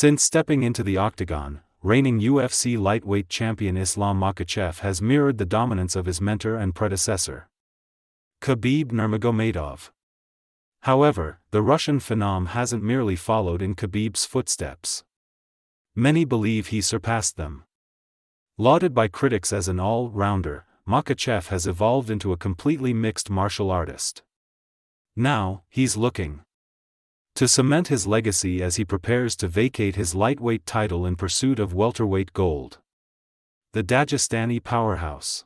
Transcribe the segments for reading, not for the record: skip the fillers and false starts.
Since stepping into the Octagon, reigning UFC lightweight champion Islam Makhachev has mirrored the dominance of his mentor and predecessor, Khabib Nurmagomedov. However, the Russian phenom hasn't merely followed in Khabib's footsteps. Many believe he surpassed them. Lauded by critics as an all-rounder, Makhachev has evolved into a completely mixed martial artist. Now, he's looking to cement his legacy as he prepares to vacate his lightweight title in pursuit of welterweight gold. The Dagestani powerhouse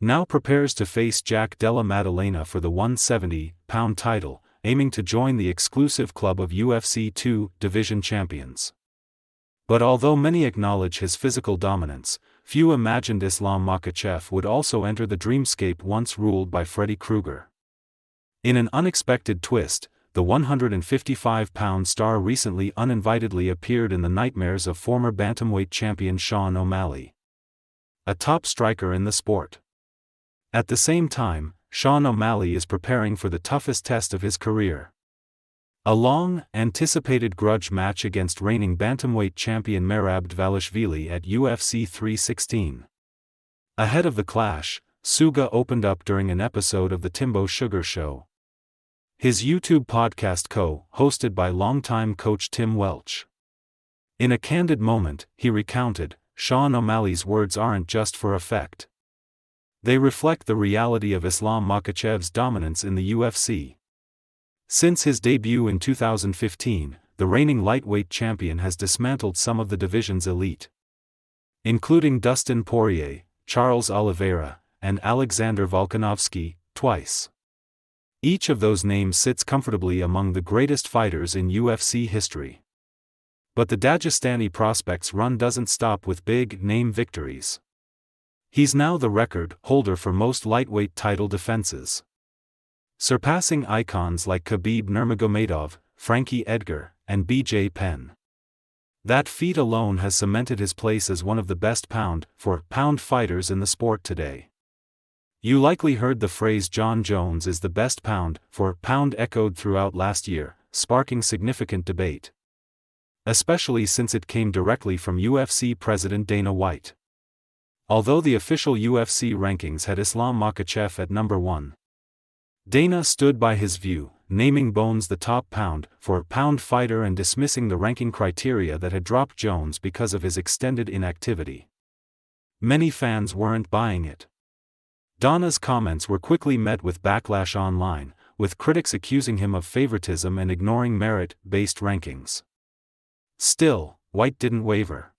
now prepares to face Jack Della Maddalena for the 170-pound title, aiming to join the exclusive club of UFC 2 division champions. But although many acknowledge his physical dominance, few imagined Islam Makhachev would also enter the dreamscape once ruled by Freddy Krueger. In an unexpected twist, the 155-pound star recently uninvitedly appeared in the nightmares of former bantamweight champion Sean O'Malley, a top striker in the sport. At the same time, Sean O'Malley is preparing for the toughest test of his career. A long-anticipated grudge match against reigning bantamweight champion Merab Dvalishvili at UFC 316. Ahead of the clash, Suga opened up during an episode of the Timbo Sugar Show, his YouTube podcast co-hosted by longtime coach Tim Welch. In a candid moment, he recounted, "Sean O'Malley's words aren't just for effect. They reflect the reality of Islam Makhachev's dominance in the UFC. Since his debut in 2015, the reigning lightweight champion has dismantled some of the division's elite, including Dustin Poirier, Charles Oliveira, and Alexander Volkanovski, twice. Each of those names sits comfortably among the greatest fighters in UFC history. But the Dagestani prospect's run doesn't stop with big-name victories. He's now the record holder for most lightweight title defenses, surpassing icons like Khabib Nurmagomedov, Frankie Edgar, and BJ Penn. That feat alone has cemented his place as one of the best pound-for-pound fighters in the sport today. You likely heard the phrase "Jon Jones is the best pound-for-pound" echoed throughout last year, sparking significant debate, especially since it came directly from UFC President Dana White. Although the official UFC rankings had Islam Makhachev at number 1, Dana stood by his view, naming Bones the top pound-for-pound fighter and dismissing the ranking criteria that had dropped Jones because of his extended inactivity. Many fans weren't buying it. Dana's comments were quickly met with backlash online, with critics accusing him of favoritism and ignoring merit-based rankings. Still, White didn't waver.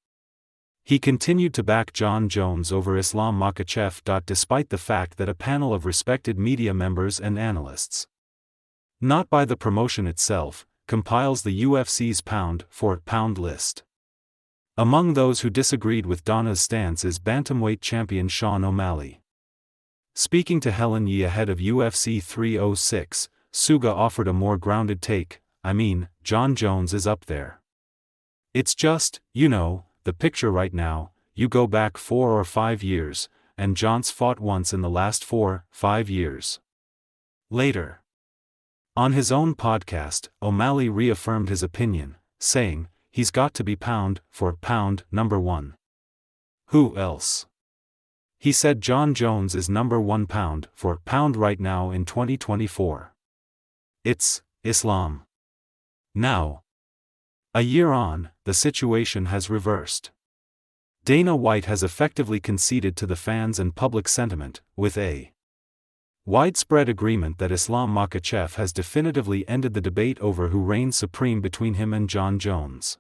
He continued to back Jon Jones over Islam Makhachev. Despite the fact that a panel of respected media members and analysts, not by the promotion itself, compiles the UFC's pound-for-pound list. Among those who disagreed with Dana's stance is bantamweight champion Sean O'Malley. Speaking to Helen Yee ahead of UFC 306, Suga offered a more grounded take. "I mean, Jon Jones is up there. It's just, the picture right now, you go back 4 or 5 years, and Jon's fought once in the last 4-5 years." Later, on his own podcast, O'Malley reaffirmed his opinion, saying, "He's got to be pound-for-pound number 1. Who else?" He said Jon Jones is number 1 pound-for-pound right now in 2024. It's Islam. Now, a year on, the situation has reversed. Dana White has effectively conceded to the fans and public sentiment, with a widespread agreement that Islam Makhachev has definitively ended the debate over who reigns supreme between him and Jon Jones.